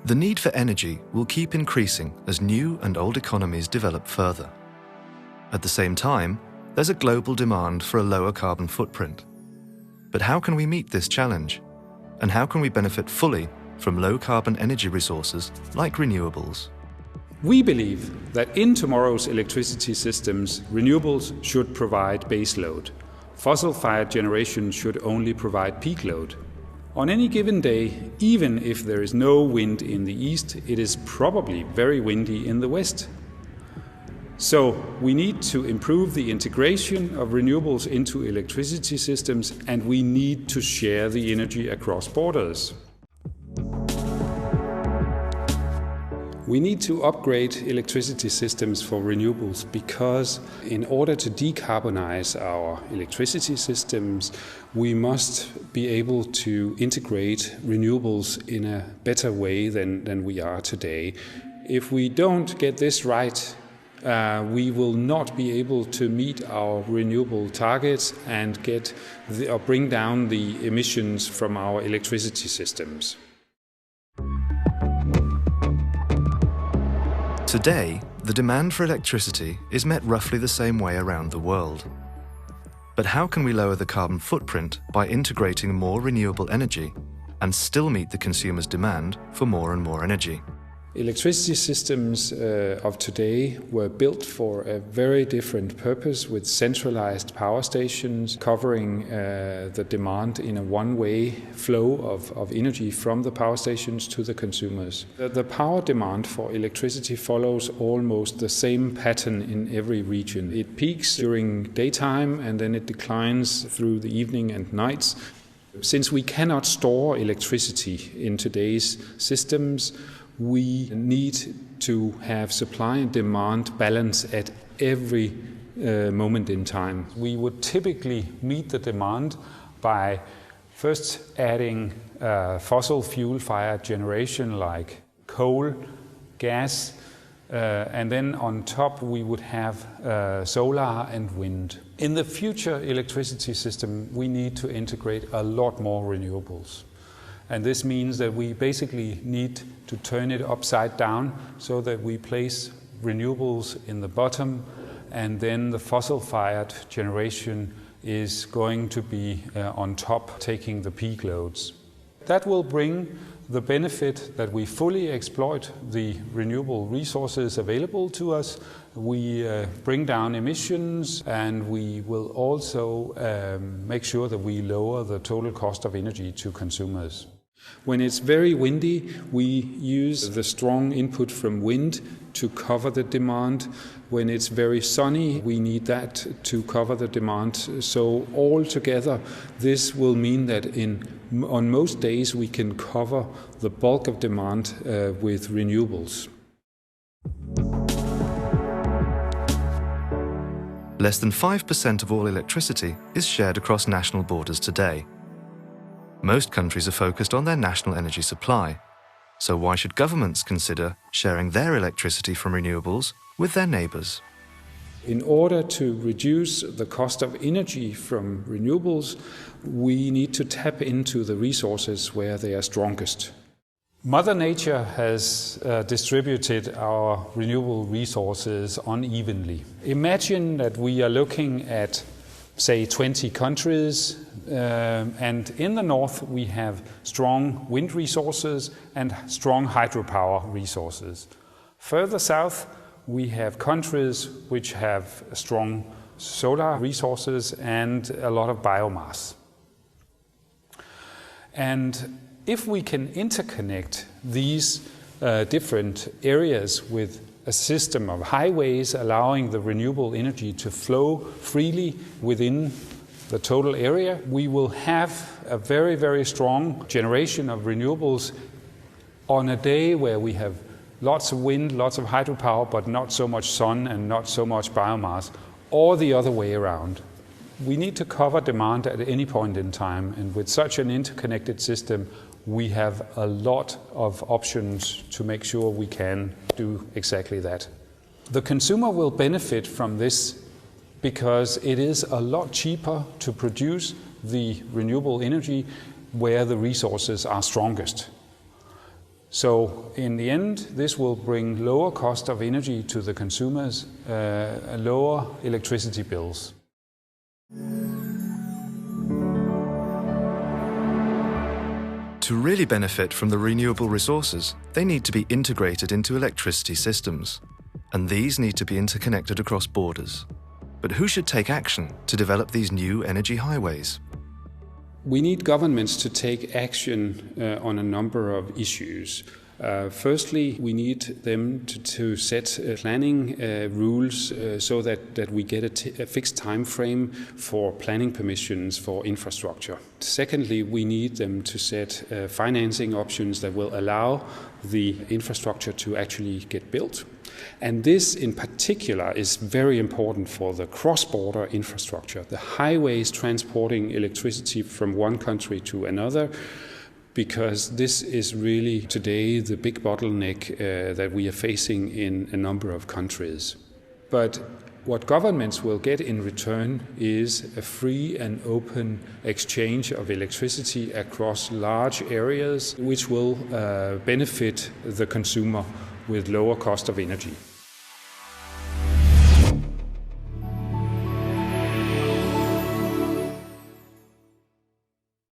The need for energy will keep increasing as new and old economies develop further. At the same time, there's a global demand for a lower carbon footprint. But how can we meet this challenge? And how can we benefit fully from low-carbon energy resources like renewables? We believe that in tomorrow's electricity systems, renewables should provide base load. Fossil-fired generation should only provide peak load. On any given day, even if there is no wind in the east, it is probably very windy in the west. So we need to improve the integration of renewables into electricity systems, and we need to share the energy across borders. We need to upgrade electricity systems for renewables because in order to decarbonize our electricity systems, we must be able to integrate renewables in a better way than we are today. If we don't get this right, we will not be able to meet our renewable targets and bring down the emissions from our electricity systems. Today, the demand for electricity is met roughly the same way around the world. But how can we lower the carbon footprint by integrating more renewable energy and still meet the consumer's demand for more and more energy? Electricity systems of today were built for a very different purpose, with centralized power stations covering the demand in a one-way flow of energy from the power stations to the consumers. The power demand for electricity follows almost the same pattern in every region. It peaks during daytime and then it declines through the evening and nights. Since we cannot store electricity in today's systems, we need to have supply and demand balance at every moment in time. We would typically meet the demand by first adding fossil fuel-fired generation like coal, gas, and then on top we would have solar and wind. In the future electricity system, we need to integrate a lot more renewables. And this means that we basically need to turn it upside down so that we place renewables in the bottom, and then the fossil-fired generation is going to be on top, taking the peak loads. That will bring the benefit that we fully exploit the renewable resources available to us. We bring down emissions, and we will also make sure that we lower the total cost of energy to consumers. When it's very windy, we use the strong input from wind to cover the demand. When it's very sunny, we need that to cover the demand. So altogether, this will mean that on most days we can cover the bulk of demand with renewables. Less than 5% of all electricity is shared across national borders today. Most countries are focused on their national energy supply, so why should governments consider sharing their electricity from renewables with their neighbours? In order to reduce the cost of energy from renewables, we need to tap into the resources where they are strongest. Mother Nature has distributed our renewable resources unevenly. Imagine that we are looking at, say, 20 countries, and in the north we have strong wind resources and strong hydropower resources. Further south we have countries which have strong solar resources and a lot of biomass. And if we can interconnect these different areas with a system of highways allowing the renewable energy to flow freely within the total area, we will have a very, very strong generation of renewables on a day where we have lots of wind, lots of hydropower, but not so much sun and not so much biomass, or the other way around. We need to cover demand at any point in time, and with such an interconnected system, we have a lot of options to make sure we can do exactly that. The consumer will benefit from this because it is a lot cheaper to produce the renewable energy where the resources are strongest. So in the end, this will bring lower cost of energy to the consumers, lower electricity bills. To really benefit from the renewable resources, they need to be integrated into electricity systems. And these need to be interconnected across borders. But who should take action to develop these new energy highways? We need governments to take action on a number of issues. Firstly, we need them to set planning rules so that we get a fixed time frame for planning permissions for infrastructure. Secondly, we need them to set financing options that will allow the infrastructure to actually get built. And this in particular is very important for the cross-border infrastructure, the highways transporting electricity from one country to another, because this is really today the big bottleneck that we are facing in a number of countries. But what governments will get in return is a free and open exchange of electricity across large areas, which will benefit the consumer with lower cost of energy.